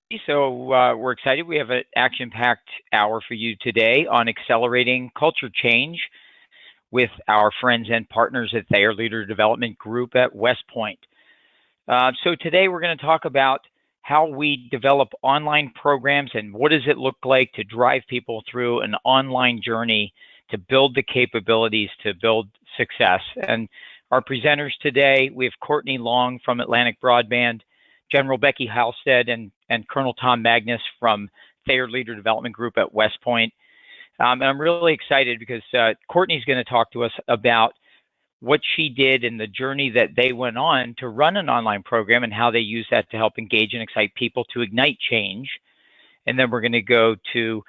We're excited. We have an action-packed hour for you today on accelerating culture change with our friends and partners at Thayer Leader Development Group at West Point. So today we're going to talk about how we develop online programs and what does it look like to drive people through an online journey to build the capabilities to build success. And our presenters today, we have Courtney Long from Atlantic Broadband, General Becky Halstead, and Colonel Tom Magnus from Thayer Leader Development Group at West Point. And I'm really excited because Courtney's going to talk to us about what she did and the journey that they went on to run an online program and how they use that to help engage and excite people to ignite change. And then we're going to go to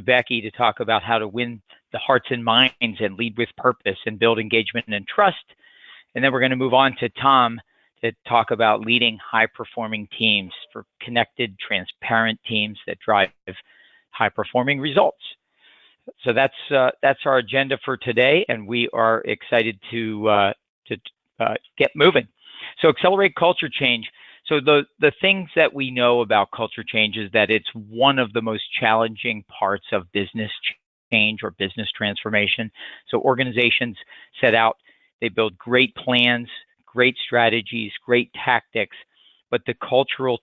Becky to talk about how to win the hearts and minds and lead with purpose and build engagement and trust. And then we're going to move on to Tom to talk about leading high-performing teams for connected, transparent teams that drive high-performing results. So that's our agenda for today, and we are excited to get moving. So accelerate culture change. So the things that we know about culture change is that it's one of the most challenging parts of business change or business transformation. So organizations set out, they build great plans, great strategies, great tactics, but the cultural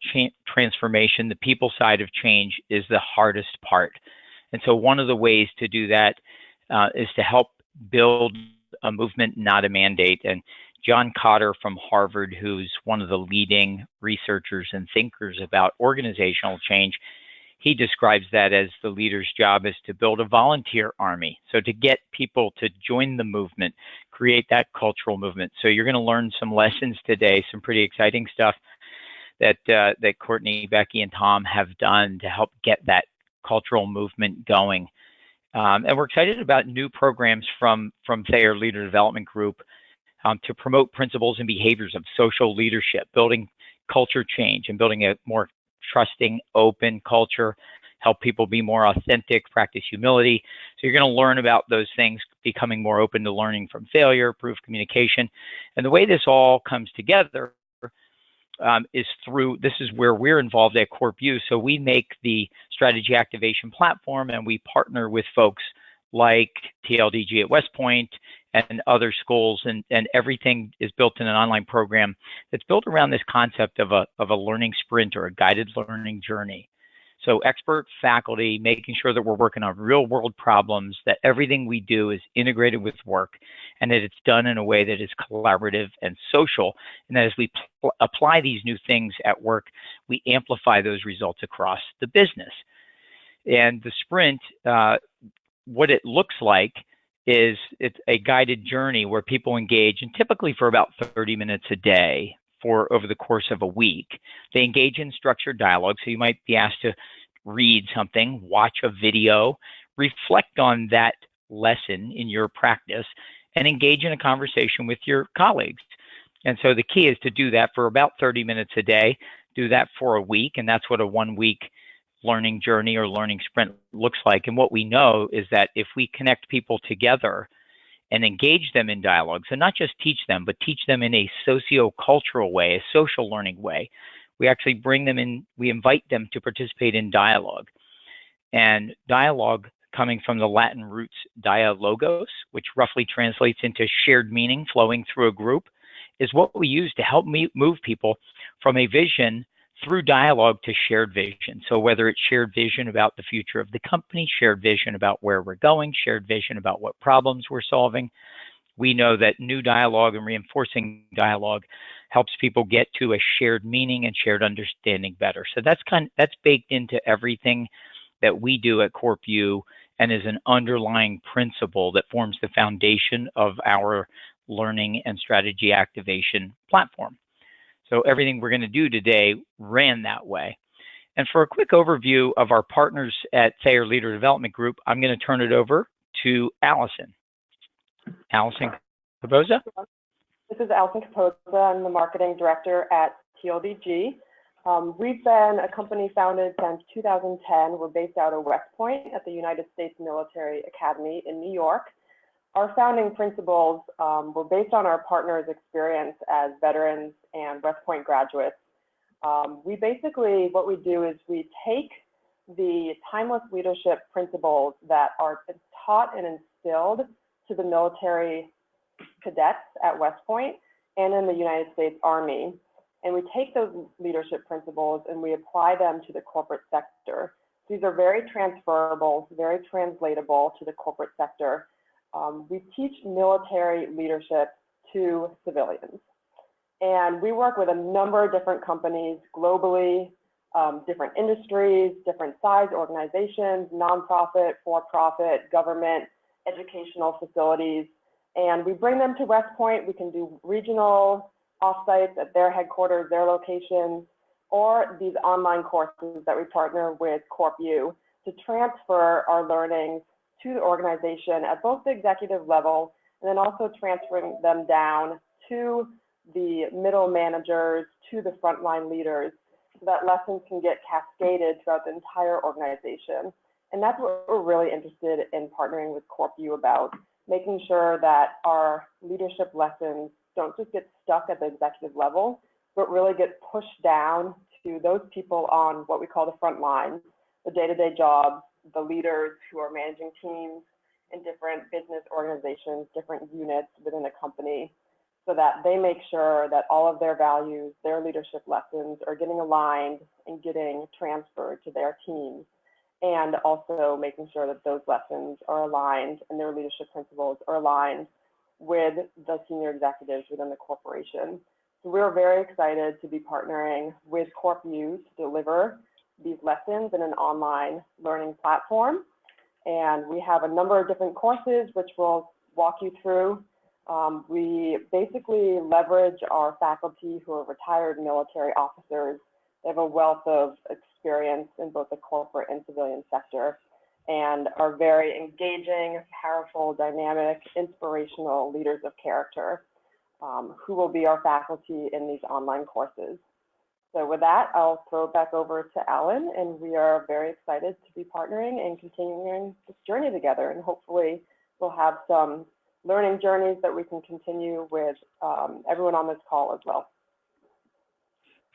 transformation, the people side of change is the hardest part. And so one of the ways to do that is to help build a movement, not a mandate. And John Cotter from Harvard, who's one of the leading researchers and thinkers about organizational change, he describes that as the leader's job is to build a volunteer army. So to get people to join the movement, create that cultural movement. So you're going to learn some lessons today, some pretty exciting stuff that Courtney, Becky, and Tom have done to help get that cultural movement going. And we're excited about new programs from Thayer Leader Development Group to promote principles and behaviors of social leadership, building culture change and building a more trusting, open culture, help people be more authentic, practice humility. So you're going to learn about those things, becoming more open to learning from failure, improve communication. And the way this all comes together is through, this is where we're involved at CorpU. So we make the strategy activation platform and we partner with folks like TLDG at West Point and other schools, and everything is built in an online program that's built around this concept of a learning sprint or a guided learning journey. So expert faculty, making sure that we're working on real world problems, that everything we do is integrated with work, and that it's done in a way that is collaborative and social, and that as we apply these new things at work, we amplify those results across the business. And the sprint, what it looks like is it's a guided journey where people engage, and typically for about 30 minutes a day for over the course of a week. They engage in structured dialogue, so you might be asked to read something, watch a video, reflect on that lesson in your practice, and engage in a conversation with your colleagues. And so the key is to do that for about 30 minutes a day, do that for a week, and that's what a 1 week learning journey or learning sprint looks like. And what we know is that if we connect people together and engage them in dialogues, and not just teach them, but teach them in a socio-cultural way, a social learning way, we actually bring them in, we invite them to participate in dialogue. And dialogue, coming from the Latin roots dialogos, which roughly translates into shared meaning flowing through a group, is what we use to help move people from a vision through dialogue to shared vision. So whether it's shared vision about the future of the company, shared vision about where we're going, shared vision about what problems we're solving, we know that new dialogue and reinforcing dialogue helps people get to a shared meaning and shared understanding better. So that's baked into everything that we do at CorpU and is an underlying principle that forms the foundation of our learning and strategy activation platform. So everything we're going to do today ran that way. And for a quick overview of our partners at Thayer Leader Development Group, I'm going to turn it over to Allison. Allison Capoza? This is Allison Capoza. I'm the marketing director at TLDG. We've been a company founded since 2010. We're based out of West Point at the United States Military Academy in New York. Our founding principles were based on our partners' experience as veterans and West Point graduates. We basically, what we do is we take the timeless leadership principles that are taught and instilled to the military cadets at West Point and in the United States Army, and we take those leadership principles and we apply them to the corporate sector. These are very transferable, very translatable to the corporate sector. We teach military leadership to civilians. And we work with a number of different companies globally, different industries, different size organizations, nonprofit, for-profit, government, educational facilities. And we bring them to West Point. We can do regional offsites at their headquarters, their locations, or these online courses that we partner with CorpU to transfer our learnings to the organization at both the executive level and then also transferring them down to the middle managers, to the frontline leaders, so that lessons can get cascaded throughout the entire organization. And that's what we're really interested in partnering with CorpU about, making sure that our leadership lessons don't just get stuck at the executive level, but really get pushed down to those people on what we call the front lines, the day-to-day jobs, the leaders who are managing teams in different business organizations, different units within a company, so that they make sure that all of their values, their leadership lessons are getting aligned and getting transferred to their teams, and also making sure that those lessons are aligned and their leadership principles are aligned with the senior executives within the corporation. So we're very excited to be partnering with CorpU to deliver these lessons in an online learning platform. And we have a number of different courses which we'll walk you through. We basically leverage our faculty who are retired military officers. They have a wealth of experience in both the corporate and civilian sector and are very engaging, powerful, dynamic, inspirational leaders of character who will be our faculty in these online courses. So with that, I'll throw it back over to Alan, and we are very excited to be partnering and continuing this journey together, and hopefully we'll have some learning journeys that we can continue with everyone on this call as well.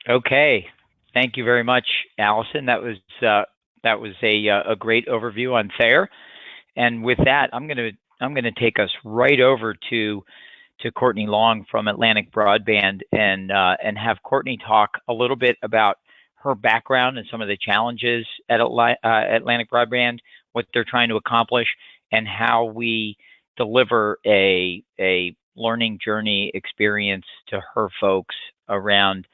Okay, thank you very much, Allison. That was a great overview on Thayer. And with that, I'm gonna take us right over to Courtney Long from Atlantic Broadband and have Courtney talk a little bit about her background and some of the challenges at Atlantic Broadband, what they're trying to accomplish, and how we deliver a learning journey experience to her folks around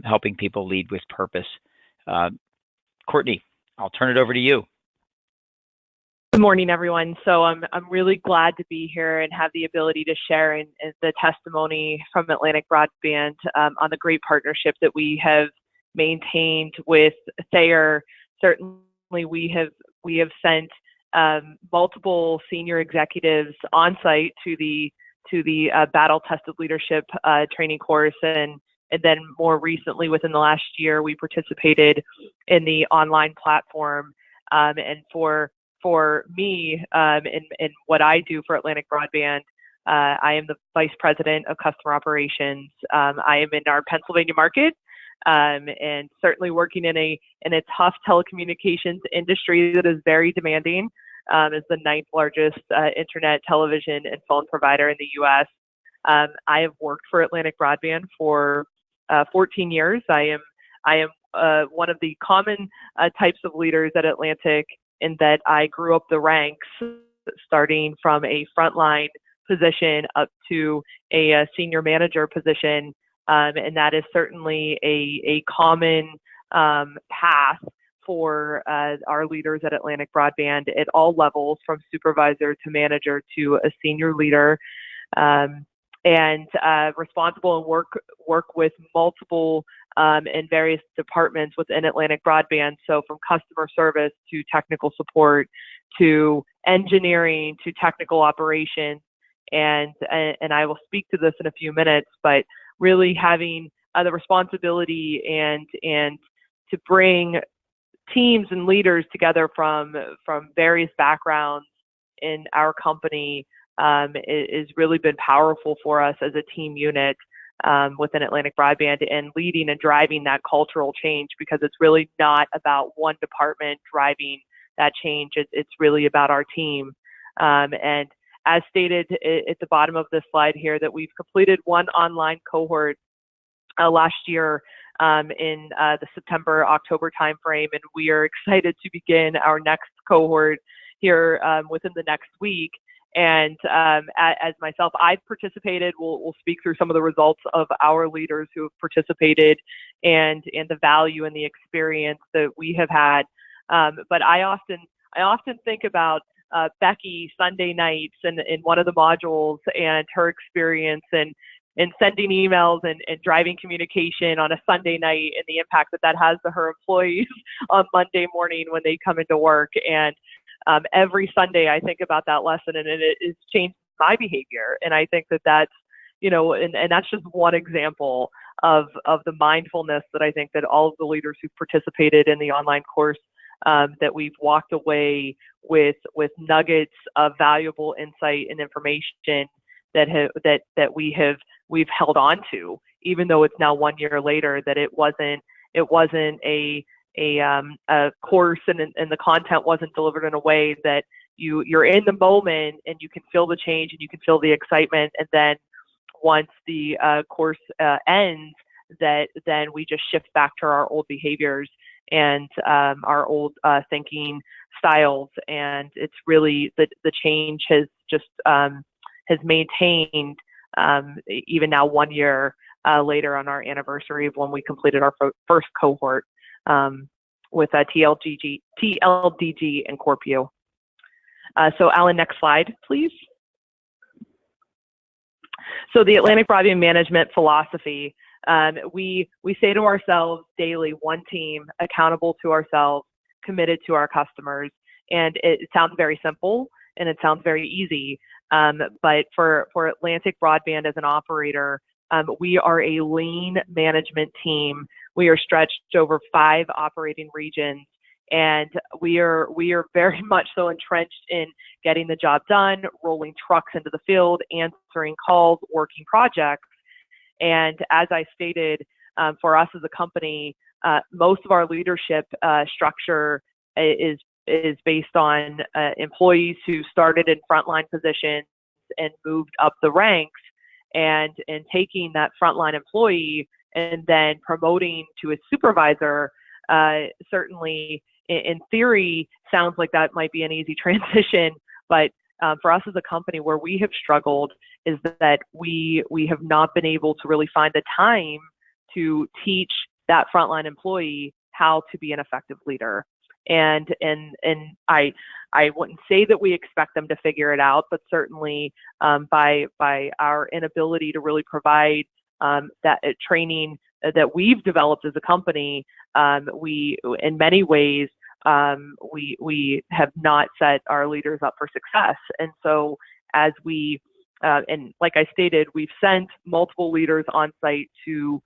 helping people lead with purpose. Courtney, I'll turn it over to you. Good morning, everyone. So I'm really glad to be here and have the ability to share in the testimony from Atlantic Broadband on the great partnership that we have maintained with Thayer. Certainly, we have sent multiple senior executives on site to the battle tested leadership training course, and then more recently, within the last year, we participated in the online platform. And for me, and what I do for Atlantic Broadband, I am the Vice President of Customer Operations. I am in our Pennsylvania market, and certainly working in a tough telecommunications industry that is very demanding, as the 9th largest internet, television, and phone provider in the U.S. I have worked for Atlantic Broadband for 14 years. I am one of the common types of leaders at Atlantic, in that I grew up the ranks, starting from a frontline position up to a senior manager position, and that is certainly a common path for our leaders at Atlantic Broadband at all levels, from supervisor to manager to a senior leader, and responsible and work with multiple in various departments within Atlantic Broadband. So from customer service to technical support to engineering to technical operations, and I will speak to this in a few minutes, but really having the responsibility and to bring teams and leaders together from various backgrounds in our company is really been powerful for us as a team unit. within Atlantic Broadband and leading and driving that cultural change, because it's really not about one department driving that change. It's really about our team. And as stated at the bottom of this slide here, that we've completed one online cohort last year in the September-October timeframe, and we are excited to begin our next cohort here within the next week. And as myself, I've participated. We'll speak through some of the results of our leaders who have participated and the value and the experience that we have had. But I often think about Becky Sunday nights and in one of the modules, and her experience and sending emails and driving communication on a Sunday night, and the impact that has to her employees on Monday morning when they come into work. And every Sunday I think about that lesson, and it has changed my behavior. And I think that's, and that's just one example of the mindfulness that I think that all of the leaders who participated in the online course, that we've walked away with nuggets of valuable insight and information that we've held on to, even though it's now 1 year later. That it wasn't a course and the content wasn't delivered in a way that you're in the moment and you can feel the change and you can feel the excitement, and then once the course ends, then we just shift back to our old behaviors and our old thinking styles. And it's really the change has just has maintained even now 1 year later on our anniversary of when we completed our first cohort with TLDG and CorpU. So Alan, next slide, please. So the Atlantic Broadband management philosophy, we say to ourselves daily, one team, accountable to ourselves, committed to our customers. And it sounds very simple and it sounds very easy, but for Atlantic Broadband as an operator, we are a lean management team. We are stretched over 5 operating regions, and we are very much so entrenched in getting the job done, rolling trucks into the field, answering calls, working projects. And as I stated, for us as a company, most of our leadership structure is based on employees who started in frontline positions and moved up the ranks, and taking that frontline employee and then promoting to a supervisor. Certainly in theory sounds like that might be an easy transition, but for us as a company, where we have struggled is that we have not been able to really find the time to teach that frontline employee how to be an effective leader. And I wouldn't say that we expect them to figure it out, but certainly by our inability to really provide that training that we've developed as a company, we in many ways we have not set our leaders up for success. And so as we and like I stated, we've sent multiple leaders on site to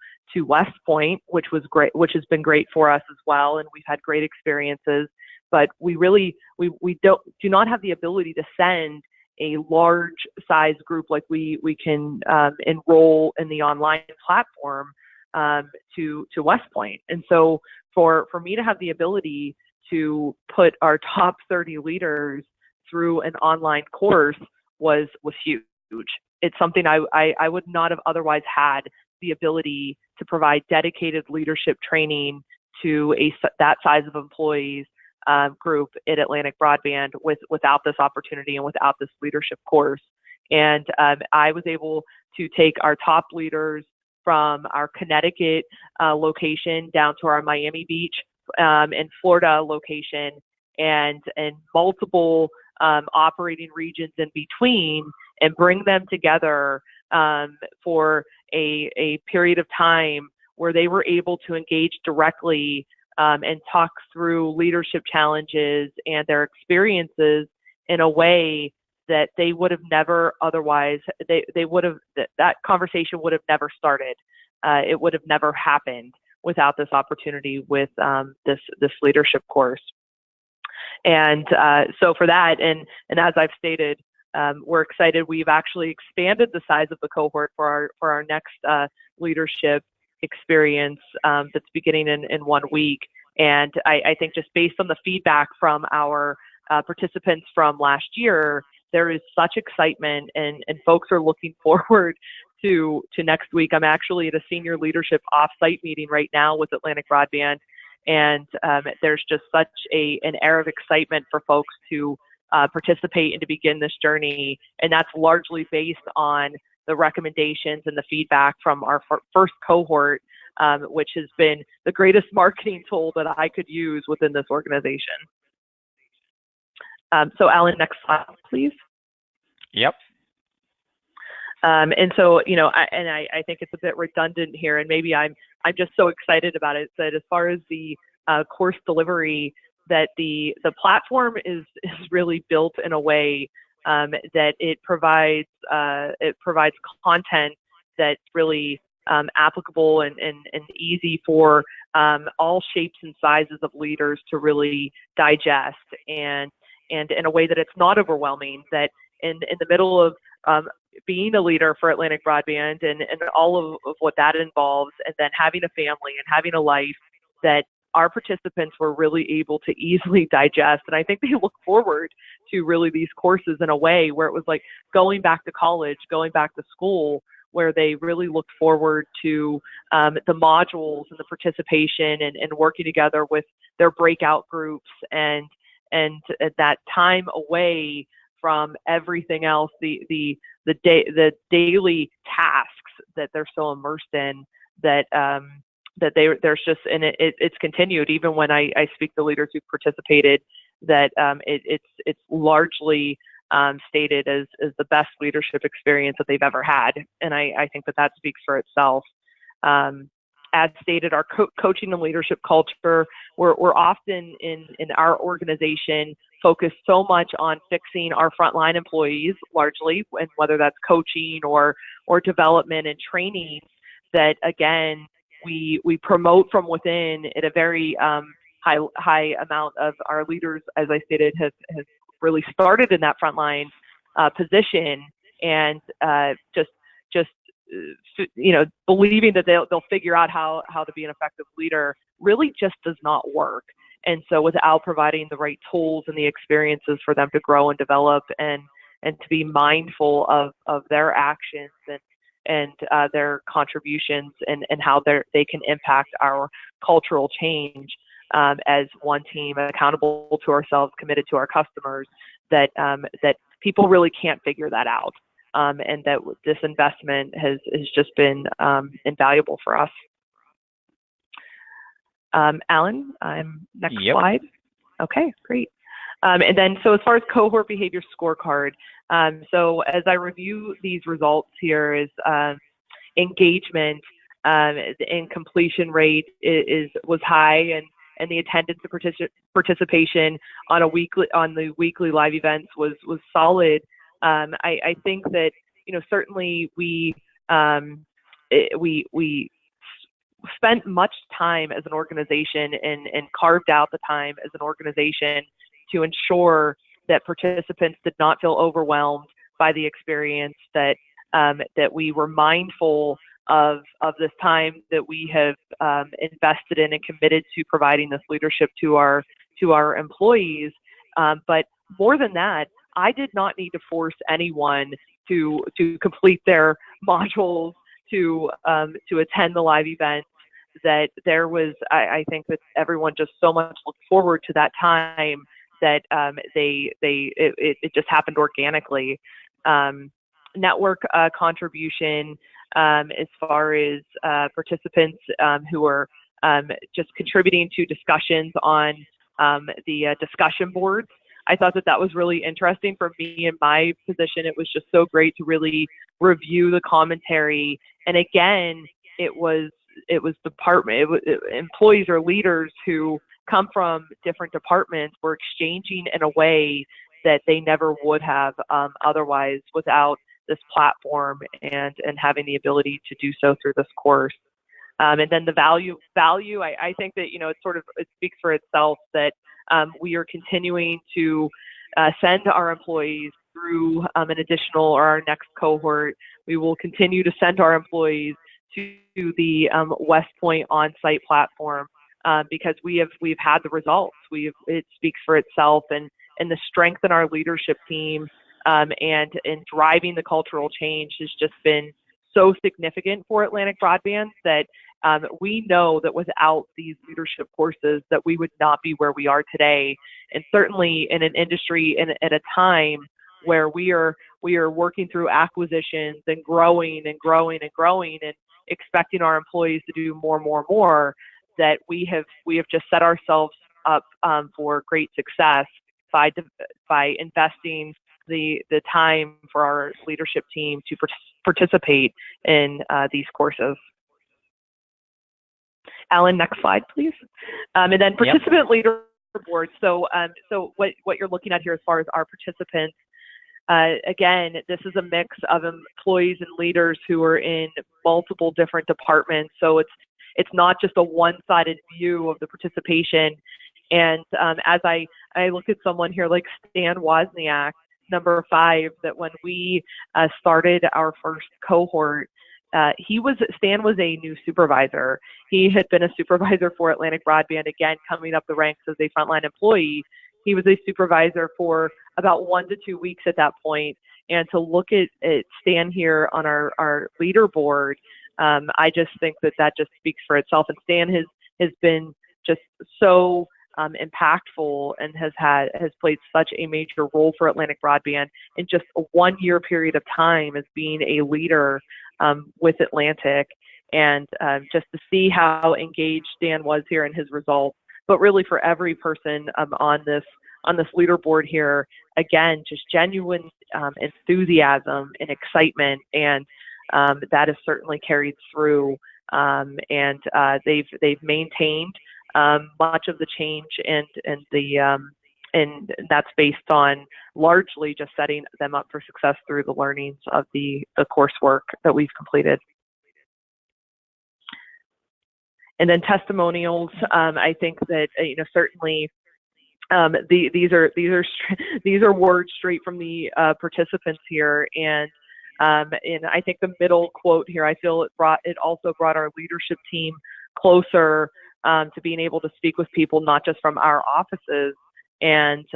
West Point, which was great, which has been great for us as well, and we've had great experiences. But we really do not have the ability to send a large size group like we can enroll in the online platform to West Point. And so for me to have the ability to put our top 30 leaders through an online course was huge. It's something I would not have otherwise had the ability to provide dedicated leadership training to that size of employees group at Atlantic Broadband without this opportunity and without this leadership course. And I was able to take our top leaders from our Connecticut location down to our Miami Beach and Florida location, and multiple operating regions in between, and bring them together for a period of time where they were able to engage directly and talk through leadership challenges and their experiences in a way that they would have never otherwise, that conversation would have never started. It would have never happened without this opportunity with this leadership course. And so for that, and as I've stated, we're excited. We've actually expanded the size of the cohort for our next leadership experience that's beginning in 1 week. And I think just based on the feedback from our participants from last year, there is such excitement, and folks are looking forward to next week. I'm actually at a senior leadership offsite meeting right now with Atlantic Broadband, and there's just such an air of excitement for folks to participate and to begin this journey. And that's largely based on the recommendations and the feedback from our first cohort, which has been the greatest marketing tool that I could use within this organization. So Alan, next slide, please. Yep. And so, you know, I think it's a bit redundant here, and maybe I'm just so excited about it that as far as the course delivery, that the platform is really built in a way that it provides content that's really applicable and easy for all shapes and sizes of leaders to really digest, and in a way that it's not overwhelming, that in the middle of being a leader for Atlantic Broadband and all of what that involves, and then having a family and having a life, that our participants were really able to easily digest. And I think they look forward to really these courses in a way where it was like going back to college, going back to school, where they really looked forward to the modules and the participation and working together with their breakout groups and that time away from everything else, the daily tasks that they're so immersed in, that there's just, and it's continued even when I speak to leaders who participated, that it's largely stated as the best leadership experience that they've ever had, and I think that speaks for itself. As stated, our coaching and leadership culture, we're often in our organization focused so much on fixing our frontline employees largely, and whether that's coaching or development and training, that again, we promote from within at a very high amount of our leaders, as I stated, have really started in that frontline position, and just you know, believing that they'll figure out how to be an effective leader really just does not work. And so without providing the right tools and the experiences for them to grow and develop and to be mindful of their actions and their contributions and how they can impact our cultural change as one team, accountable to ourselves, committed to our customers, that people really can't figure that out. And that this investment has just been invaluable for us. Alan, next slide. Okay, great. And then, so as far as cohort behavior scorecard, so as I review these results here, is engagement and completion rate was high, and the attendance and participation on the weekly live events was solid. I think that, you know, certainly we spent much time as an organization and carved out the time as an organization to ensure that participants did not feel overwhelmed by the experience, that we were mindful of this time that we have invested in and committed to providing this leadership to our employees. But more than that, I did not need to force anyone to complete their modules, to attend the live event. That there was, I think that everyone just so much looked forward to that time that it just happened organically. Network contribution, as far as participants who are just contributing to discussions on the discussion boards. I thought that was really interesting for me in my position. It was just so great to really review the commentary. And again, it was employees or leaders who come from different departments were exchanging in a way that they never would have otherwise without this platform and having the ability to do so through this course. And then the value, I think that, you know, it speaks for itself that we are continuing to send our employees through an additional or our next cohort, we will continue to send our employees to the West Point on-site platform because we've had the results. It speaks for itself, and the strength in our leadership team and in driving the cultural change has just been so significant for Atlantic Broadband that we know that without these leadership courses that we would not be where we are today. And certainly in an industry and at a time where we are working through acquisitions and growing and growing and growing and expecting our employees to do more, that we have just set ourselves up for great success by investing the time for our leadership team to participate in these courses. Alan, next slide, please. And then participant leaderboard. So what you're looking at here as far as our participants, again, this is a mix of employees and leaders who are in multiple different departments. So it's not just a one-sided view of the participation. And as I look at someone here like Stan Wozniak, number 5, that when we started our first cohort, Stan was a new supervisor. He had been a supervisor for Atlantic Broadband, again, coming up the ranks as a frontline employee. He was a supervisor for about 1 to 2 weeks at that point. And to look at Stan here on our leaderboard, I just think that just speaks for itself. And Stan has been just so impactful and has played such a major role for Atlantic Broadband in just a 1-year period of time as being a leader with Atlantic, and just to see how engaged Stan was here in his results, but really for every person on this leaderboard here, again, just genuine enthusiasm and excitement, and that has certainly carried through, and they've maintained much of the change, and that's based on largely just setting them up for success through the learnings of the coursework that we've completed. And then testimonials, I think that certainly these are words straight from the participants here, and I think the middle quote here, I feel it also brought our leadership team closer to being able to speak with people not just from our offices, and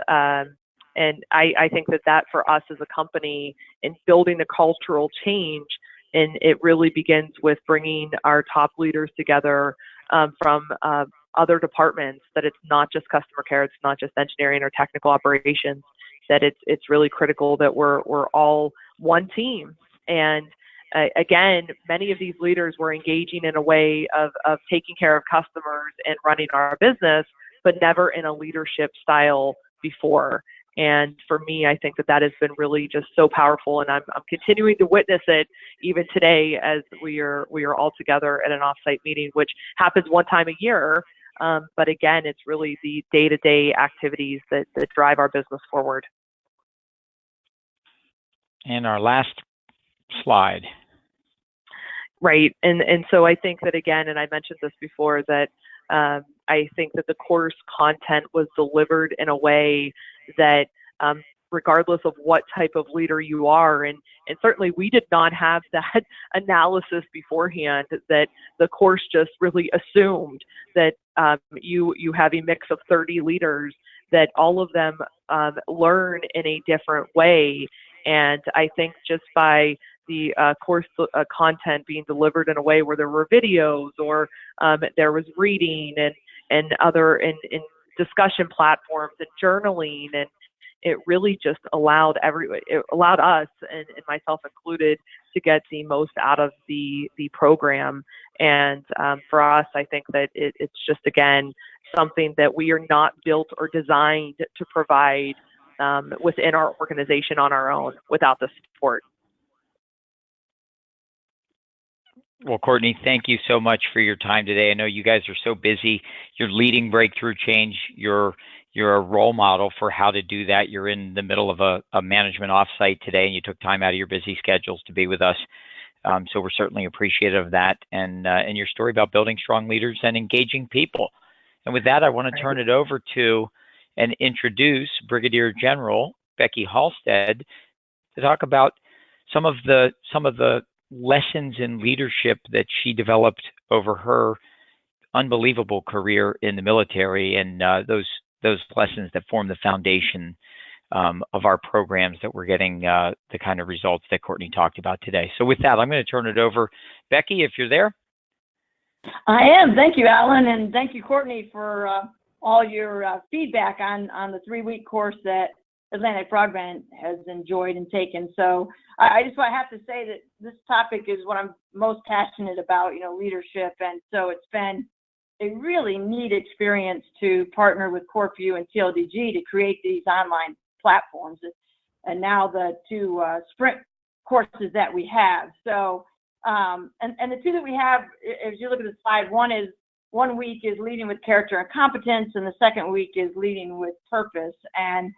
I think that for us as a company in building the cultural change, and it really begins with bringing our top leaders together from other departments, that it's not just customer care, it's not just engineering or technical operations, that it's really critical that we're all one team. And again, many of these leaders were engaging in a way of taking care of customers and running our business, but never in a leadership style before. And for me, I think that has been really just so powerful, and I'm continuing to witness it even today as we are all together at an offsite meeting, which happens one time a year. But again, it's really the day-to-day activities that drive our business forward. And our last slide. Right, and so I think that, again, and I mentioned this before, that I think that the course content was delivered in a way that regardless of what type of leader you are, and certainly we did not have that analysis beforehand, that the course just really assumed that you have a mix of 30 leaders, that all of them learn in a different way. And I think just by the course content being delivered in a way where there were videos, or there was reading and other in discussion platforms and journaling, and it really just allowed us, and myself included, to get the most out of the program. And for us, I think that it's just, again, something that we are not built or designed to provide within our organization on our own without the support. Well, Courtney, thank you so much for your time today. I know you guys are so busy. You're leading breakthrough change. You're a role model for how to do that. You're in the middle of a management offsite today, and you took time out of your busy schedules to be with us. So we're certainly appreciative of that, and your story about building strong leaders and engaging people. And with that, I want to turn it over to and introduce Brigadier General Becky Halstead to talk about some of the lessons in leadership that she developed over her unbelievable career in the military, and those lessons that form the foundation of our programs that we're getting the kind of results that Courtney talked about today. So with that, I'm going to turn it over. Becky, if you're there. I am. Thank you, Alan, and thank you, Courtney, for all your feedback on the 3-week course that Atlantic Broadband has enjoyed and taken. So I just have to say that this topic is what I'm most passionate about, leadership. And so it's been a really neat experience to partner with CorpU and TLDG to create these online platforms, and now the 2 sprint courses that we have. So and the 2 that we have, as you look at the slide, one week is leading with character and competence, and the second week is leading with purpose. And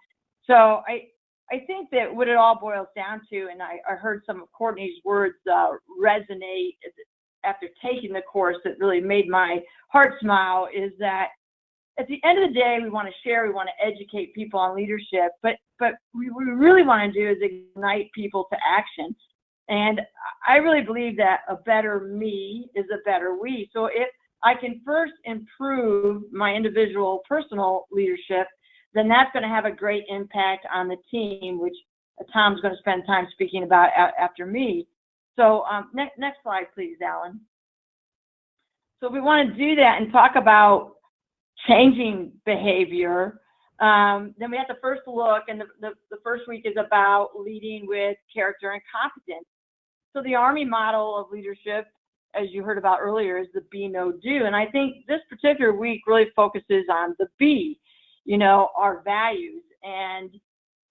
so I think that what it all boils down to, and I heard some of Courtney's words resonate after taking the course that really made my heart smile, is that at the end of the day, we want to share, we want to educate people on leadership, but what we really want to do is ignite people to action. And I really believe that a better me is a better we. So if I can first improve my individual personal leadership, then that's going to have a great impact on the team, which Tom's going to spend time speaking about after me. So next slide, please, Alan. So if we want to do that and talk about changing behavior, then we have to first look, and the first week is about leading with character and competence. So the Army model of leadership, as you heard about earlier, is the be, know, do. And I think this particular week really focuses on the be, our values. And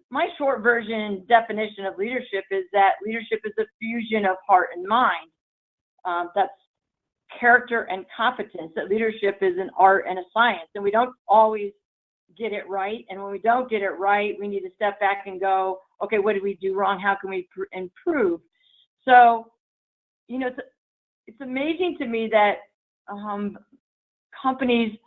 my short version definition of leadership is that leadership is a fusion of heart and mind. That's character and competence, that leadership is an art and a science, and we don't always get it right. And when we don't get it right, we need to step back and go, okay, what did we do wrong? How can we improve? So, it's amazing to me that companies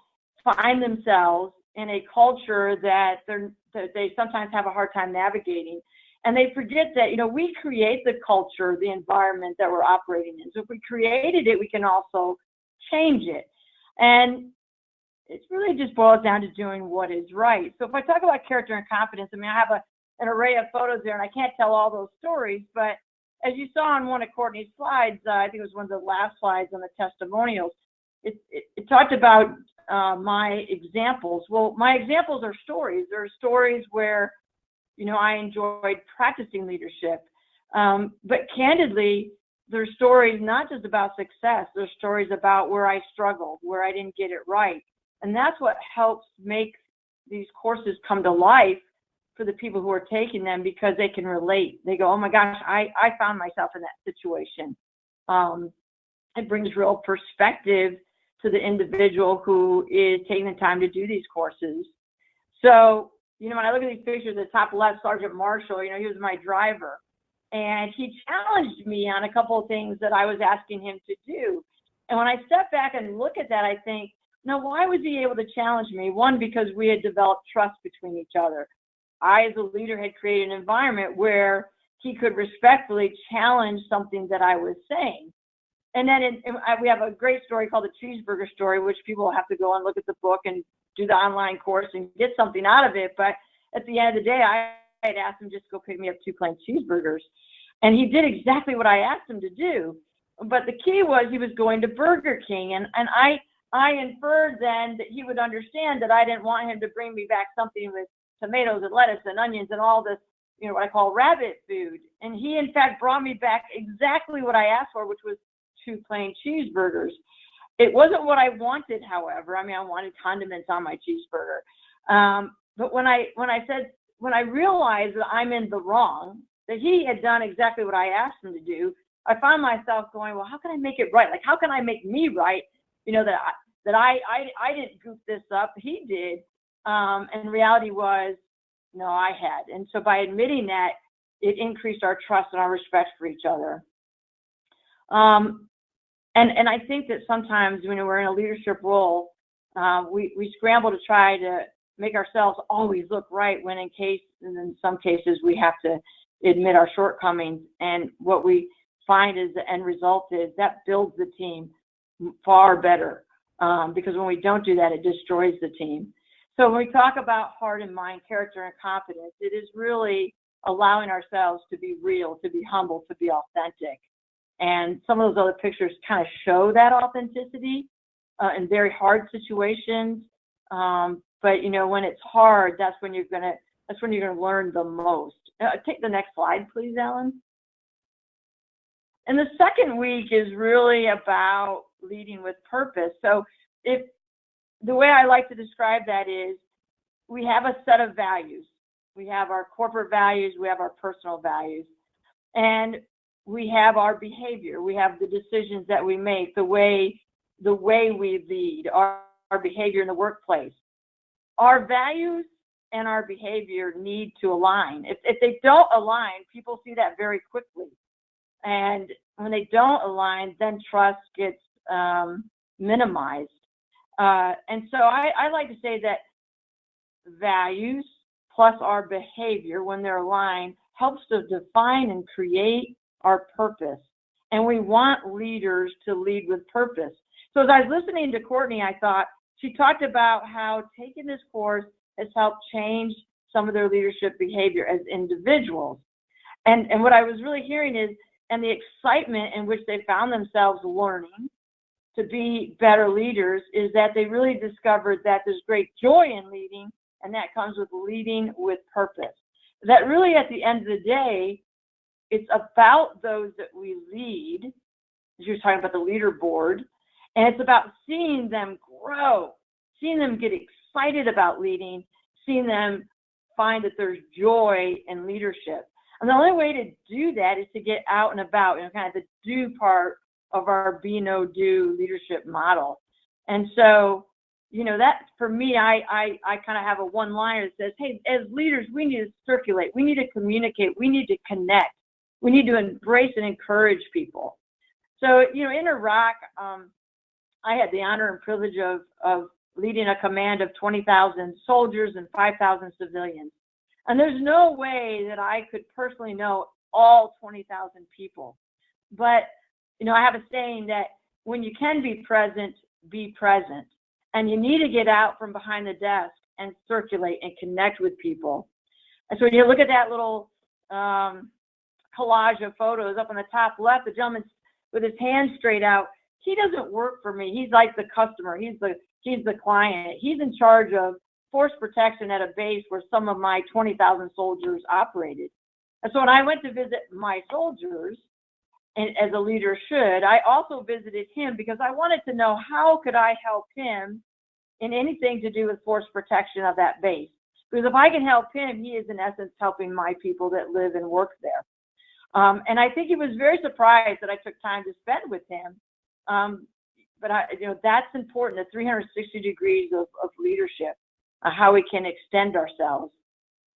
find themselves in a culture that they sometimes have a hard time navigating. And they forget that, we create the culture, the environment that we're operating in. So if we created it, we can also change it. And it's really just boils down to doing what is right. So if I talk about character and competence, I have an array of photos there, and I can't tell all those stories, but as you saw on one of Courtney's slides, I think it was one of the last slides on the testimonials, it talked about my examples. Well, my examples are stories. There are stories where, I enjoyed practicing leadership. But candidly, there's stories not just about success, there's stories about where I struggled, where I didn't get it right. And that's what helps make these courses come to life for the people who are taking them, because they can relate. They go, oh my gosh, I found myself in that situation. It brings real perspective to the individual who is taking the time to do these courses. So, when I look at these pictures, the top left, Sergeant Marshall, he was my driver. And he challenged me on a couple of things that I was asking him to do. And when I step back and look at that, I think, now, why was he able to challenge me? One, because we had developed trust between each other. I, as a leader, had created an environment where he could respectfully challenge something that I was saying. And then we have a great story called the cheeseburger story, which people have to go and look at the book and do the online course and get something out of it. But at the end of the day, I had asked him just to go pick me up 2 plain cheeseburgers. And he did exactly what I asked him to do. But the key was he was going to Burger King. And I inferred then that he would understand that I didn't want him to bring me back something with tomatoes and lettuce and onions and all this, what I call rabbit food. And he, in fact, brought me back exactly what I asked for, which was 2 plain cheeseburgers. It wasn't what I wanted, however. I wanted condiments on my cheeseburger. But when I realized that I'm in the wrong, that he had done exactly what I asked him to do, I found myself going, well, how can I make it right? Like, how can I make me right? That I didn't goof this up, he did. And the reality was, no, I had. And so by admitting that, it increased our trust and our respect for each other. And I think that sometimes when we're in a leadership role, we scramble to try to make ourselves always look right, when in some cases we have to admit our shortcomings. And what we find is the end result is that builds the team far better, because when we don't do that, it destroys the team. So when we talk about heart and mind, character and confidence, it is really allowing ourselves to be real, to be humble, to be authentic. And some of those other pictures kind of show that authenticity in very hard situations. But you know, when it's hard, that's when you're gonna learn the most. Take the next slide, please, Ellen. And the second week is really about leading with purpose. So if the way I like to describe that is, we have a set of values. We have our corporate values, we have our personal values, and we have our behavior. We have the decisions that we make, the way we lead, our behavior in the workplace. Our values and our behavior need to align. If they don't align, people see that very quickly. And when they don't align, then trust gets minimized. And so I like to say that values plus our behavior, when they're aligned, helps to define and create our purpose. And we want leaders to lead with purpose. So as I was listening to Courtney, I thought she talked about how taking this course has helped change some of their leadership behavior as individuals. And what I was really hearing is, and the excitement in which they found themselves learning to be better leaders, is that they really discovered that there's great joy in leading, and that comes with leading with purpose. That really, at the end of the day, it's about those that we lead, as you were talking about the leaderboard, and it's about seeing them grow, seeing them get excited about leading, seeing them find that there's joy in leadership. And the only way to do that is to get out and about, kind of the do part of our be, no, do leadership model. And so, that for me, I kind of have a one-liner that says, hey, as leaders, we need to circulate, we need to communicate, we need to connect, we need to embrace and encourage people. So, in Iraq, I had the honor and privilege of leading a command of 20,000 soldiers and 5,000 civilians. And there's no way that I could personally know all 20,000 people. But, I have a saying that when you can be present, be present. And you need to get out from behind the desk and circulate and connect with people. And so when you look at that little collage of photos up on the top left, the gentleman with his hands straight out, he doesn't work for me. He's like the customer. He's the client. He's in charge of force protection at a base where some of my 20,000 soldiers operated. And so when I went to visit my soldiers, and as a leader should, I also visited him because I wanted to know how could I help him in anything to do with force protection of that base. Because if I can help him, he is in essence helping my people that live and work there. And I think he was very surprised that I took time to spend with him. But that's important, the 360 degrees of leadership, how we can extend ourselves.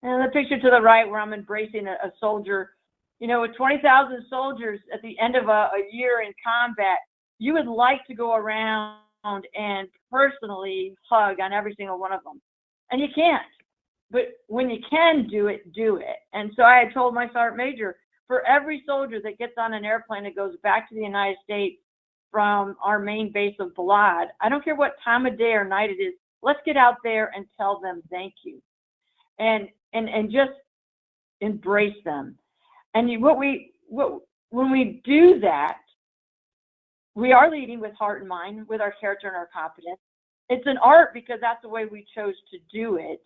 And the picture to the right where I'm embracing a soldier, with 20,000 soldiers at the end of a year in combat, you would like to go around and personally hug on every single one of them. And you can't. But when you can do it, do it. And so I had told my sergeant major, for every soldier that gets on an airplane that goes back to the United States from our main base of Balad, I don't care what time of day or night it is, let's get out there and tell them thank you. And just embrace them. And when we do that, we are leading with heart and mind, with our character and our competence. It's an art because that's the way we chose to do it.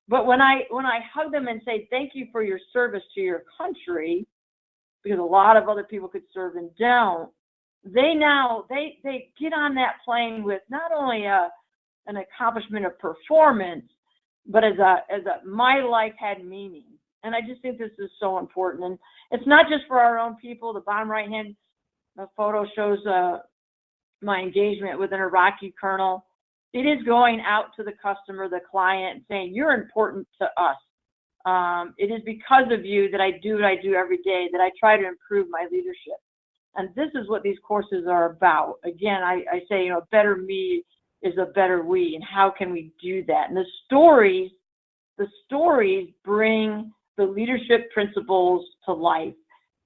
But when I hug them and say thank you for your service to your country, because a lot of other people could serve and don't, they get on that plane with not only an accomplishment of performance, but as my life had meaning. And I just think this is so important. And it's not just for our own people. The bottom right-hand photo shows my engagement with an Iraqi colonel. It is going out to the customer, the client, saying, you're important to us. It is because of you that I do what I do every day, that I try to improve my leadership. And this is what these courses are about. Again, I say, better me is a better we. And how can we do that? And the stories bring the leadership principles to life.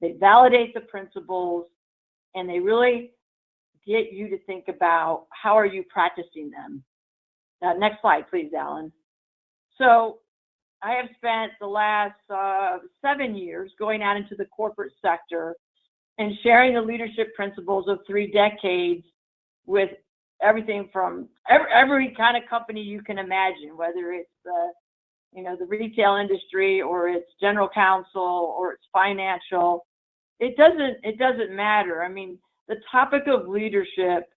They validate the principles, and they really get you to think about how are you practicing them. Next slide, please, Alan. So I have spent the last 7 years going out into the corporate sector and sharing the leadership principles of 3 decades with everything from every kind of company you can imagine, whether it's the retail industry, or it's general counsel, or it's financial. It doesn't matter. I mean, the topic of leadership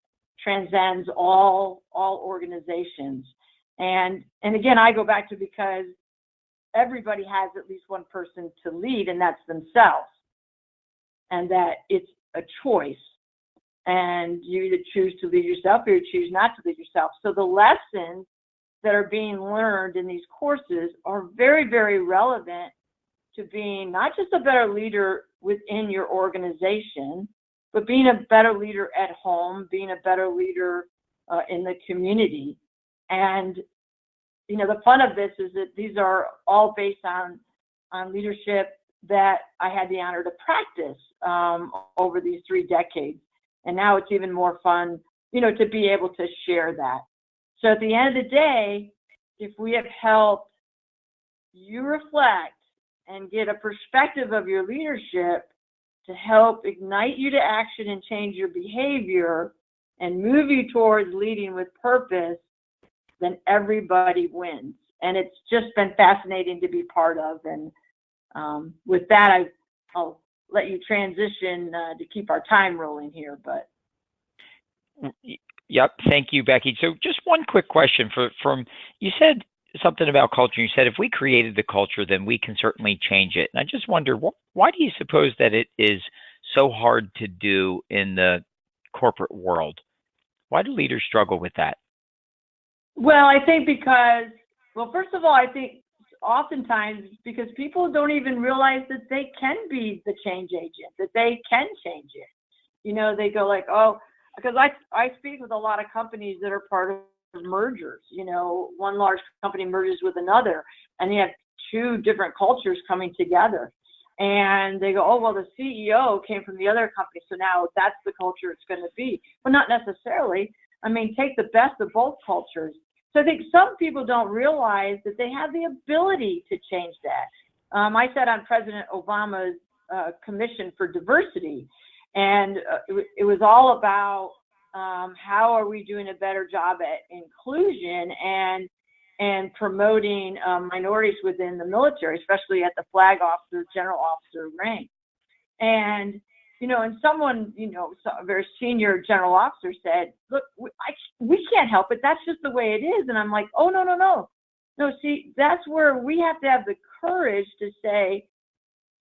transcends all organizations. And again, I go back to because everybody has at least one person to lead, and that's themselves. And that it's a choice. And you either choose to lead yourself or you choose not to lead yourself. So the lessons that are being learned in these courses are very, very relevant to being not just a better leader within your organization, but being a better leader at home, being a better leader in the community. And, the fun of this is that these are all based on leadership that I had the honor to practice over these 3 decades. And now it's even more fun, to be able to share that. So at the end of the day, if we have helped you reflect and get a perspective of your leadership to help ignite you to action and change your behavior and move you towards leading with purpose, then everybody wins. And it's just been fascinating to be part of. And with that, I'll let you transition to keep our time rolling here. But Yep. Thank you, Becky. So just one quick question from you said something about culture. You said if we created the culture, then we can certainly change it. And I just wonder, why do you suppose that it is so hard to do in the corporate world? Why do leaders struggle with that? Well, I think first of all, I think oftentimes because people don't even realize that they can be the change agent, that they can change it. They go like, oh, because I speak with a lot of companies that are part of mergers. One large company merges with another, and you have 2 different cultures coming together. And they go, oh, well, the CEO came from the other company, so now that's the culture it's going to be. But not necessarily. I mean, take the best of both cultures. So I think some people don't realize that they have the ability to change that. I sat on President Obama's Commission for Diversity, and it was all about how are we doing a better job at inclusion and promoting minorities within the military, especially at the flag officer, general officer rank. And and someone, a very senior general officer said, look, we can't help it. That's just the way it is. And I'm like, oh, no. No, see, that's where we have to have the courage to say,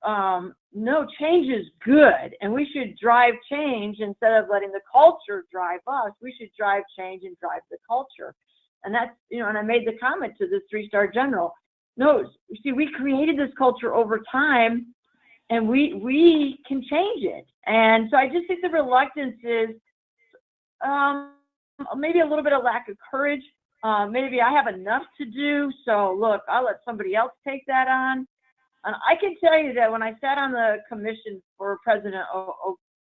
no, change is good. And we should drive change instead of letting the culture drive us. We should drive change and drive the culture. And that's, and I made the comment to this 3-star general. No, you see, we created this culture over time, and we can change it. And so I just think the reluctance is maybe a little bit of lack of courage. Maybe I have enough to do, so look, I'll let somebody else take that on. And I can tell you that when I sat on the commission for President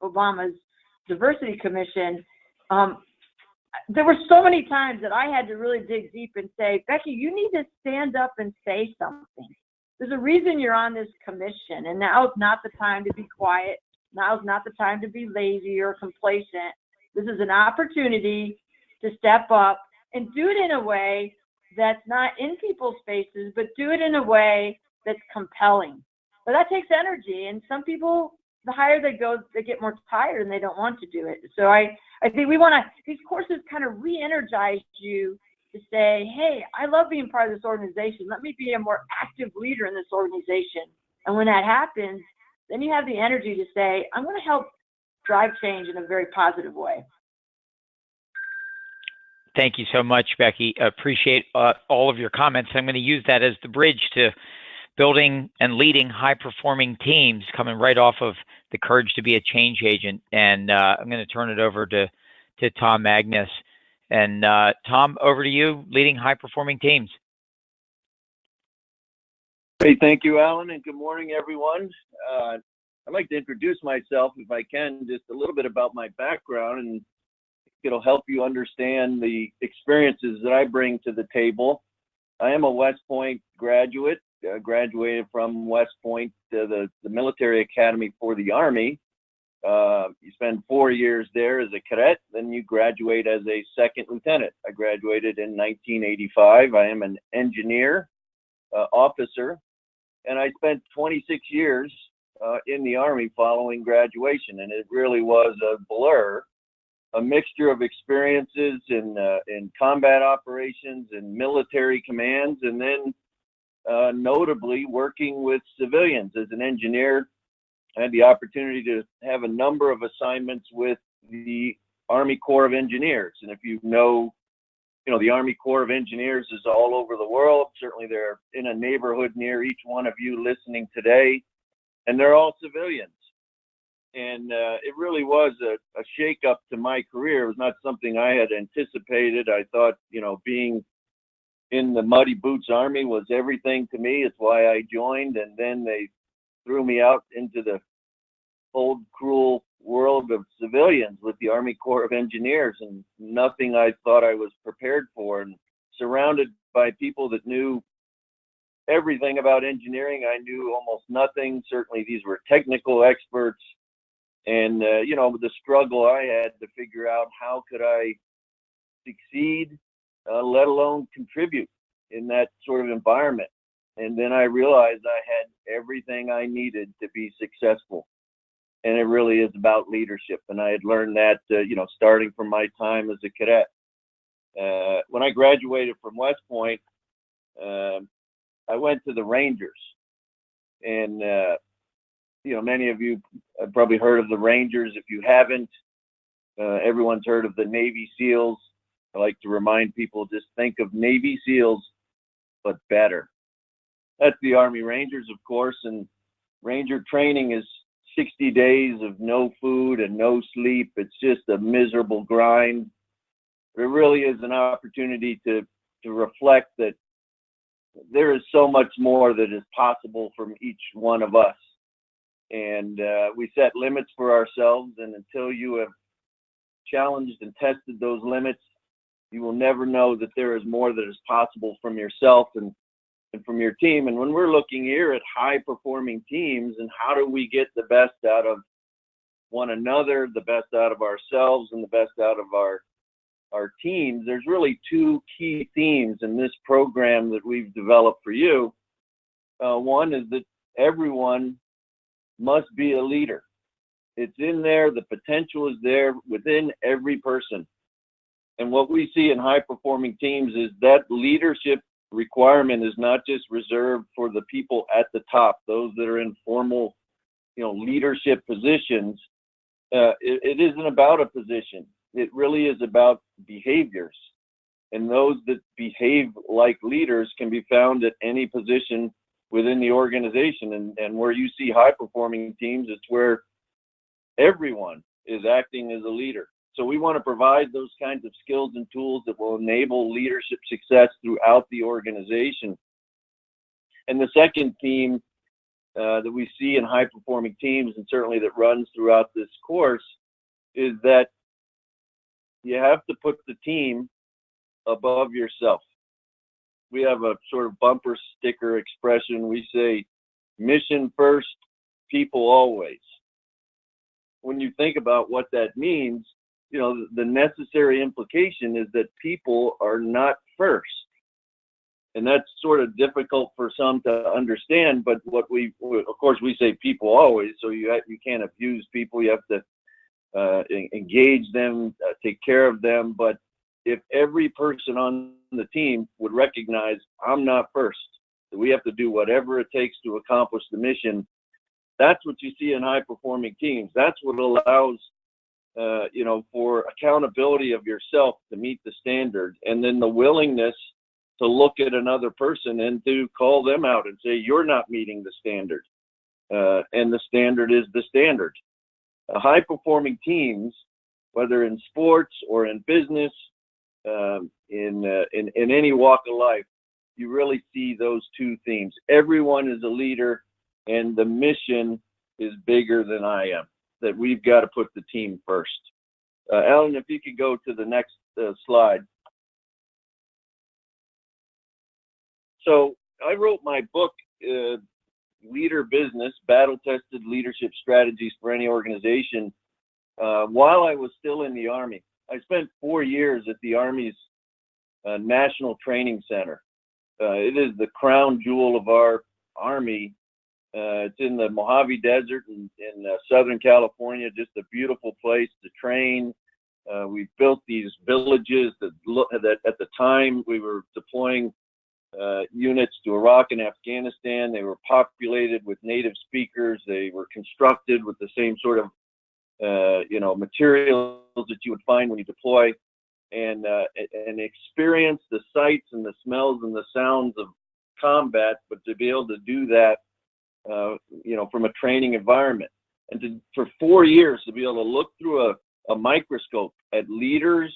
Obama's Diversity Commission, there were so many times that I had to really dig deep and say, Becky, you need to stand up and say something. There's a reason you're on this commission, and now is not the time to be quiet. Now is not the time to be lazy or complacent. This is an opportunity to step up and do it in a way that's not in people's faces, but do it in a way that's compelling. But that takes energy, and some people, the higher they go, they get more tired and they don't want to do it. So I think these courses kind of re-energize you to say, hey, I love being part of this organization. Let me be a more active leader in this organization. And when that happens, then you have the energy to say, I'm going to help drive change in a very positive way. Thank you so much, Becky. Appreciate all of your comments. I'm going to use that as the bridge to building and leading high-performing teams, coming right off of the courage to be a change agent. And I'm going to turn it over to Tom Magnus. And Tom, over to you, leading high-performing teams. Hey, thank you, Alan, and good morning, everyone. I'd like to introduce myself, if I can, just a little bit about my background, and it'll help you understand the experiences that I bring to the table. I am a West Point graduate, graduated from West Point, the military academy for the Army. You spend 4 years there as a cadet, then you graduate as a second lieutenant. I graduated in 1985. I am an engineer, officer, and I spent 26 years in the Army following graduation, and it really was a blur, a mixture of experiences in combat operations and military commands, and then notably working with civilians. As an engineer, I had the opportunity to have a number of assignments with the Army Corps of Engineers, and if you know, the Army Corps of Engineers is all over the world. Certainly they're in a neighborhood near each one of you listening today, and they're all civilians. And it really was a shake-up to my career. It was not something I had anticipated. I thought, being in the Muddy Boots Army was everything to me. It's why I joined, and then they threw me out into the cold, cruel world of civilians with the Army Corps of Engineers, and nothing I thought I was prepared for, and surrounded by people that knew everything about engineering. I knew almost nothing. Certainly these were technical experts, and the struggle I had to figure out how could I succeed, let alone contribute in that sort of environment. And then I realized I had everything I needed to be successful. And it really is about leadership. And I had learned that, starting from my time as a cadet. When I graduated from West Point, I went to the Rangers. And, many of you have probably heard of the Rangers. If you haven't, everyone's heard of the Navy SEALs. I like to remind people, just think of Navy SEALs, but better. That's the Army Rangers, of course. And Ranger training is 60 days of no food and no sleep. It's just a miserable grind. It really is an opportunity to reflect that there is so much more that is possible from each one of us. And we set limits for ourselves, and until you have challenged and tested those limits, you will never know that there is more that is possible from yourself and from your team. And when we're looking here at high-performing teams and how do we get the best out of one another, the best out of ourselves, and the best out of our teams, there's really two key themes in this program that we've developed for you. One is that everyone must be a leader. It's in there. The potential is there within every person. And what we see in high-performing teams is that leadership requirement is not just reserved for the people at the top, those that are in formal, leadership positions. It isn't about a position. It really is about behaviors. And those that behave like leaders can be found at any position within the organization. And where you see high-performing teams, it's where everyone is acting as a leader. So we want to provide those kinds of skills and tools that will enable leadership success throughout the organization. And the second theme that we see in high-performing teams, and certainly that runs throughout this course, is that you have to put the team above yourself. We have a sort of bumper sticker expression. We say, mission first, people always. When you think about what that means, the necessary implication is that people are not first. And that's sort of difficult for some to understand, but of course we say people always, so you can't abuse people. You have to engage them, take care of them. But if every person on the team would recognize, I'm not first, that we have to do whatever it takes to accomplish the mission, that's what you see in high-performing teams. That's what allows for accountability of yourself to meet the standard, and then the willingness to look at another person and to call them out and say, you're not meeting the standard. And the standard is the standard. High-performing teams, whether in sports or in business, in any walk of life, you really see those two themes. Everyone is a leader, and the mission is bigger than I am, that we've got to put the team first. Alan, if you could go to the next slide. So I wrote my book, Leader Business, Battle-Tested Leadership Strategies for Any Organization, while I was still in the Army. I spent 4 years at the Army's National Training Center. It is the crown jewel of our Army. It's in the Mojave Desert in Southern California, just a beautiful place to train. We built these villages that at the time we were deploying units to Iraq and Afghanistan. They were populated with native speakers. They were constructed with the same sort of materials that you would find when you deploy, and experience the sights and the smells and the sounds of combat, but to be able to do that, from a training environment, and for 4 years to be able to look through a microscope at leaders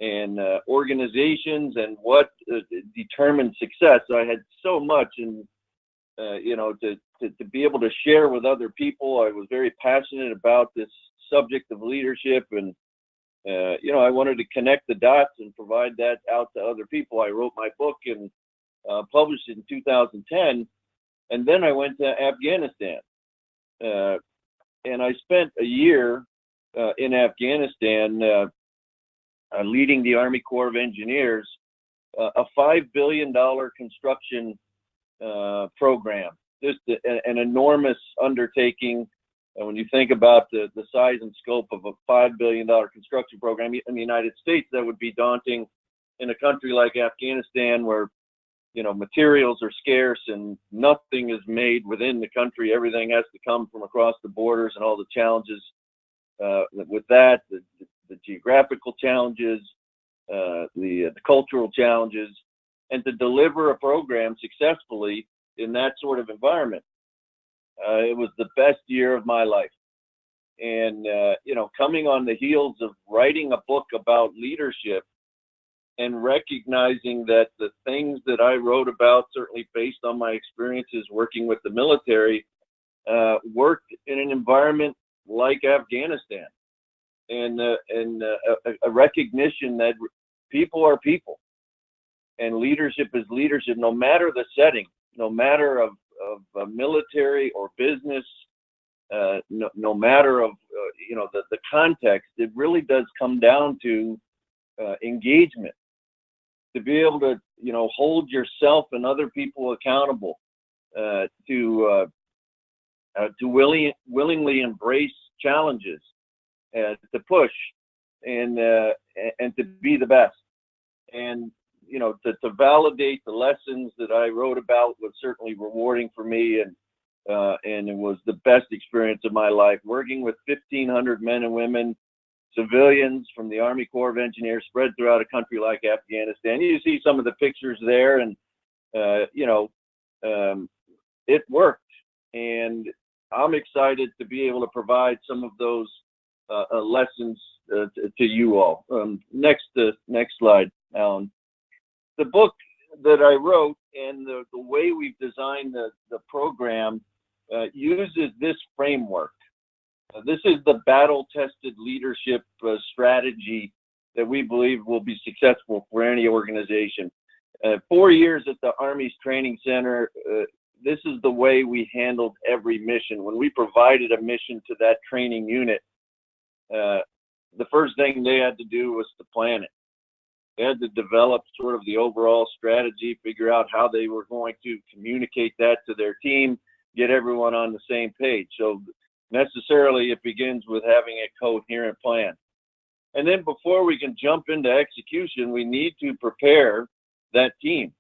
and organizations and what determined success. So I had so much, and to be able to share with other people. I was very passionate about this subject of leadership, and I wanted to connect the dots and provide that out to other people. I wrote my book and published it in 2010, and then I went to Afghanistan, and I spent a year in Afghanistan leading the Army Corps of Engineers, a $5 billion construction program. Just an enormous undertaking. And when you think about the size and scope of a $5 billion construction program in the United States, that would be daunting. In a country like Afghanistan, where materials are scarce and nothing is made within the country, everything has to come from across the borders, and all the challenges with that, the geographical challenges, the cultural challenges, and to deliver a program successfully in that sort of environment. It was the best year of my life. And, coming on the heels of writing a book about leadership and recognizing that the things that I wrote about, certainly based on my experiences working with the military, worked in an environment like Afghanistan, and a recognition that people are people, and leadership is leadership, no matter the setting, no matter of military or business, no matter of the context. It really does come down to engagement, to be able to hold yourself and other people accountable, to willingly embrace challenges, to push, and to be the best, and to validate the lessons that I wrote about was certainly rewarding for me, and it was the best experience of my life, working with 1,500 men and women, civilians from the Army Corps of Engineers spread throughout a country like Afghanistan. You see some of the pictures there, and it worked, and I'm excited to be able to provide some of those lessons to you all. Next slide, Alan. The book that I wrote and the way we've designed the program uses this framework. This is the battle-tested leadership strategy that we believe will be successful for any organization. 4 years at the Army's Training Center, this is the way we handled every mission. When we provided a mission to that training unit, the first thing they had to do was to plan it. They had to develop sort of the overall strategy, figure out how they were going to communicate that to their team, get everyone on the same page. So necessarily it begins with having a coherent plan. And then before we can jump into execution, we need to prepare that team.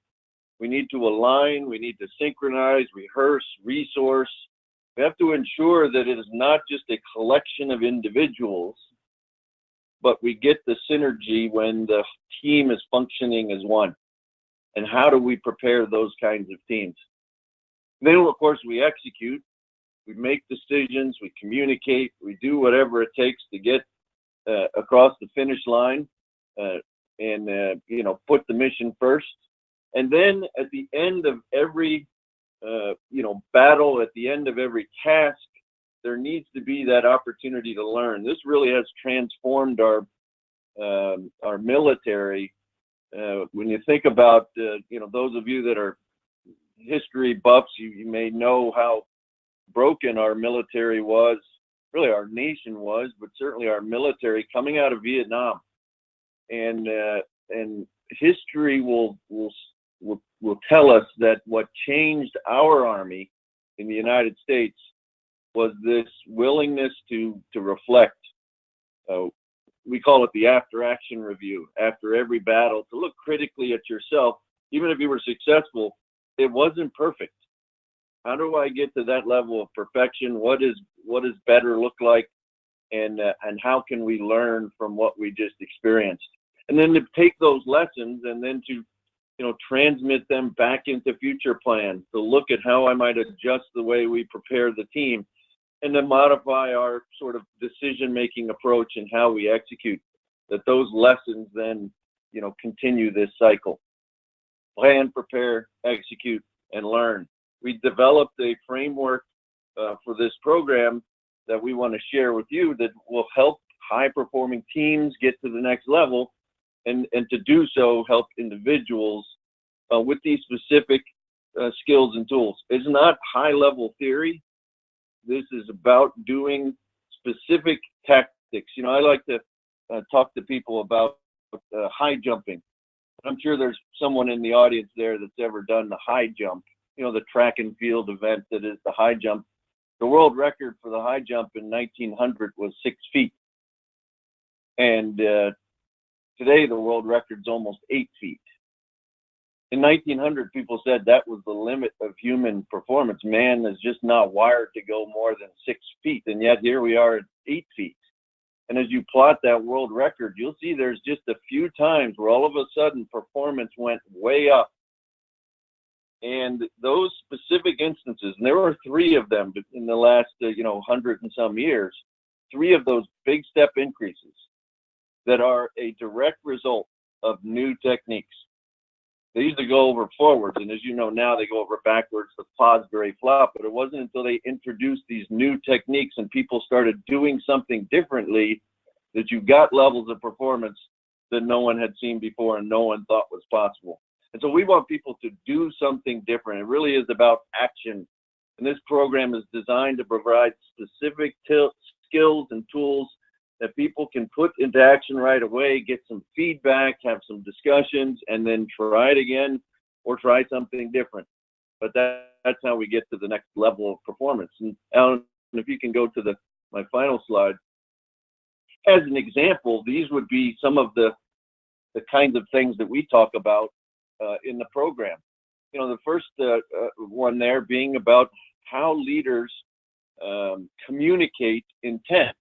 We need to align, we need to synchronize, rehearse, resource. We have to ensure that it is not just a collection of individuals, but we get the synergy when the team is functioning as one. And how do we prepare those kinds of teams? Then, of course, we execute, we make decisions, we communicate, we do whatever it takes to get across the finish line and put the mission first. And then at the end of every, battle, at the end of every task, there needs to be that opportunity to learn. This really has transformed our military. When you think about, those of you that are history buffs, you may know how broken our military was, really our nation was, but certainly our military coming out of Vietnam. And history will tell us that what changed our Army in the United States was this willingness to reflect. We call it the after-action review. After every battle, to look critically at yourself, even if you were successful, it wasn't perfect. How do I get to that level of perfection? What does better look like? And how can we learn from what we just experienced? And then to take those lessons and then to, transmit them back into future plans, to look at how I might adjust the way we prepare the team, and to modify our sort of decision-making approach and how we execute, that those lessons then, continue this cycle. Plan, prepare, execute, and learn. We developed a framework for this program that we want to share with you that will help high-performing teams get to the next level, and to do so, help individuals with these specific skills and tools. It's not high-level theory. This is about doing specific tactics. I like to talk to people about high jumping. I'm sure there's someone in the audience there that's ever done the high jump, the track and field event that is the high jump. The world record for the high jump in 1900 was 6 feet. And today the world record's almost 8 feet. In 1900, people said that was the limit of human performance. Man is just not wired to go more than 6 feet, and yet here we are at 8 feet. And as you plot that world record, you'll see there's just a few times where all of a sudden performance went way up. And those specific instances, and there were 3 of them in the last, 100 and some years, 3 of those big step increases that are a direct result of new techniques. They used to go over forwards, and as you know now, they go over backwards, the Fosbury flop, but it wasn't until they introduced these new techniques and people started doing something differently that you got levels of performance that no one had seen before and no one thought was possible. And so we want people to do something different. It really is about action. And this program is designed to provide specific skills and tools that people can put into action right away, get some feedback, have some discussions, and then try it again or try something different. But that's how we get to the next level of performance. And Alan, if you can go to my final slide. As an example, these would be some of the kinds of things that we talk about in the program. The first one there being about how leaders communicate intent.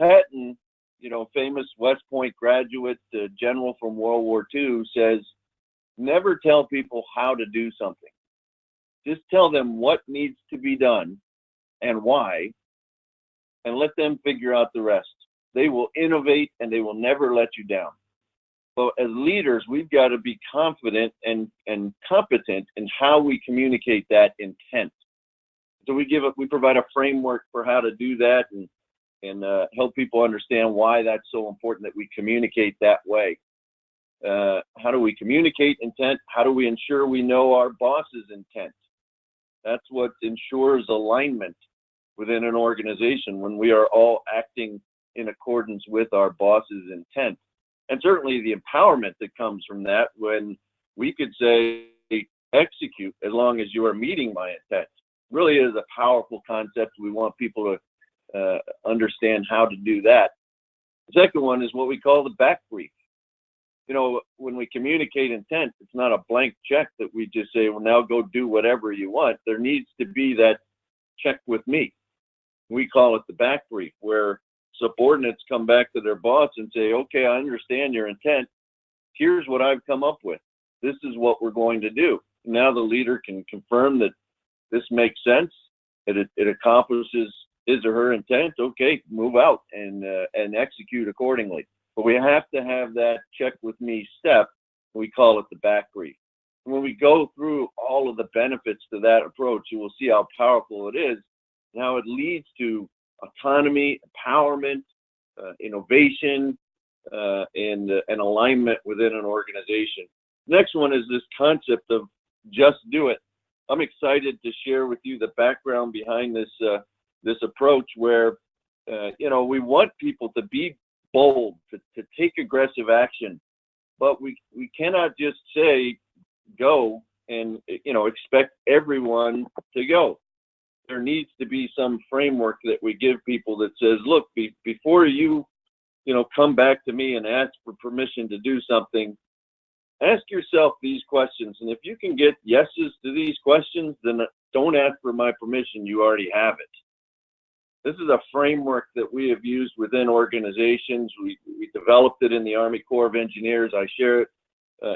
Patton, famous West Point graduate, general from World War II, says, never tell people how to do something. Just tell them what needs to be done and why, and let them figure out the rest. They will innovate and they will never let you down. So as leaders, we've got to be confident and competent in how we communicate that intent. So we provide a framework for how to do that and help people understand why that's so important that we communicate that way. How do we communicate intent? How do we ensure we know our boss's intent? That's what ensures alignment within an organization when we are all acting in accordance with our boss's intent. And certainly the empowerment that comes from that when we could say, execute as long as you are meeting my intent. Really is a powerful concept. We want people to understand how to do that. The second one is what we call the back brief. When we communicate intent, it's not a blank check that we just say, well, now go do whatever you want. There needs to be that check with me. We call it the back brief, where subordinates come back to their boss and say, okay, I understand your intent. Here's what I've come up with. This is what we're going to do. Now the leader can confirm that this makes sense, it accomplishes his or her intent. Okay, move out and execute accordingly. But we have to have that check with me step We call it the back brief. And when we go through all of the benefits to that approach, you will see how powerful it is and how it leads to autonomy, empowerment, innovation, and alignment within an organization. Next one is this concept of just do it. I'm excited to share with you the background behind this approach where, we want people to be bold, to take aggressive action, but we cannot just say go and, expect everyone to go. There needs to be some framework that we give people that says, look, before you, come back to me and ask for permission to do something, ask yourself these questions. And if you can get yeses to these questions, then don't ask for my permission. You already have it. This is a framework that we have used within organizations. We developed it in the Army Corps of Engineers. I share it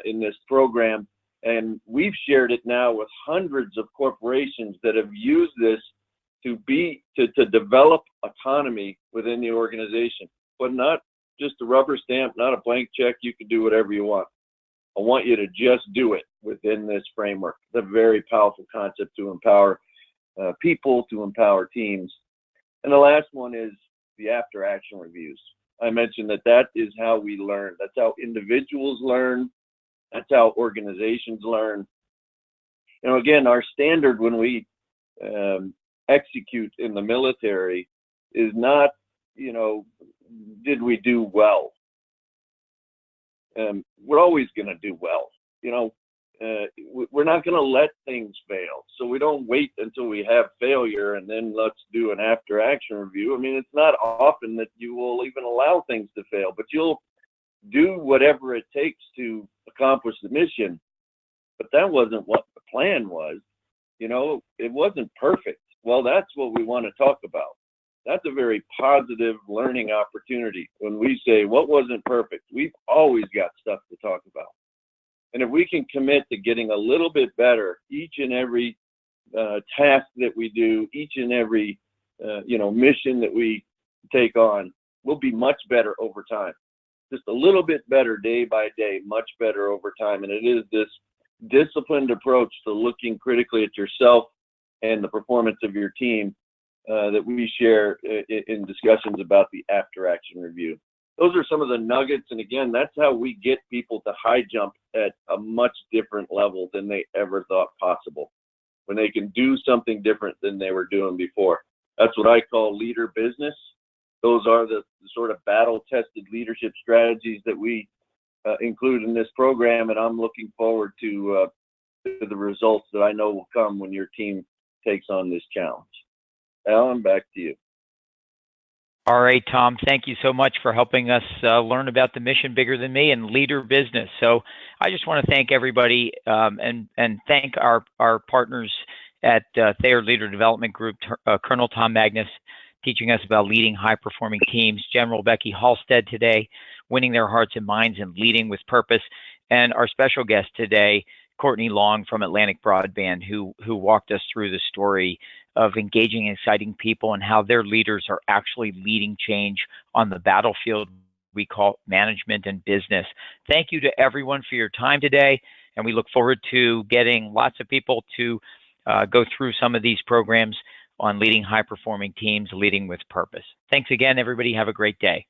in this program. And we've shared it now with hundreds of corporations that have used this to develop autonomy within the organization, but not just a rubber stamp, not a blank check. You can do whatever you want. I want you to just do it within this framework. It's a very powerful concept to empower people, to empower teams. And the last one is the after action reviews. I mentioned that is how we learn. That's how individuals learn. That's how organizations learn. Again, our standard when we execute in the military is not, did we do well? We're always going to do well. We're not going to let things fail. So we don't wait until we have failure and then let's do an after action review. I mean, it's not often that you will even allow things to fail, but you'll do whatever it takes to accomplish the mission. But that wasn't what the plan was. It wasn't perfect. Well, that's what we want to talk about. That's a very positive learning opportunity. When we say what wasn't perfect, we've always got stuff to talk about. And if we can commit to getting a little bit better each and every task that we do, each and every mission that we take on, we'll be much better over time. Just a little bit better day by day, much better over time. And it is this disciplined approach to looking critically at yourself and the performance of your team that we share in discussions about the after action review. Those are some of the nuggets. And again, that's how we get people to high jump at a much different level than they ever thought possible, when they can do something different than they were doing before. That's what I call leader business. Those are the sort of battle-tested leadership strategies that we include in this program, and I'm looking forward to the results that I know will come when your team takes on this challenge. Alan, back to you. All right, Tom, thank you so much for helping us learn about the mission bigger than me and leader business. So I just want to thank everybody and thank our partners at Thayer Leader Development Group, Colonel Tom Magnus, teaching us about leading high-performing teams, General Becky Halstead today, winning their hearts and minds and leading with purpose, and our special guest today, Courtney Long from Atlantic Broadband, who walked us through the story of engaging exciting people and how their leaders are actually leading change on the battlefield we call management and business. Thank you to everyone for your time today, and we look forward to getting lots of people to go through some of these programs on leading high-performing teams, leading with purpose. Thanks again, everybody. Have a great day.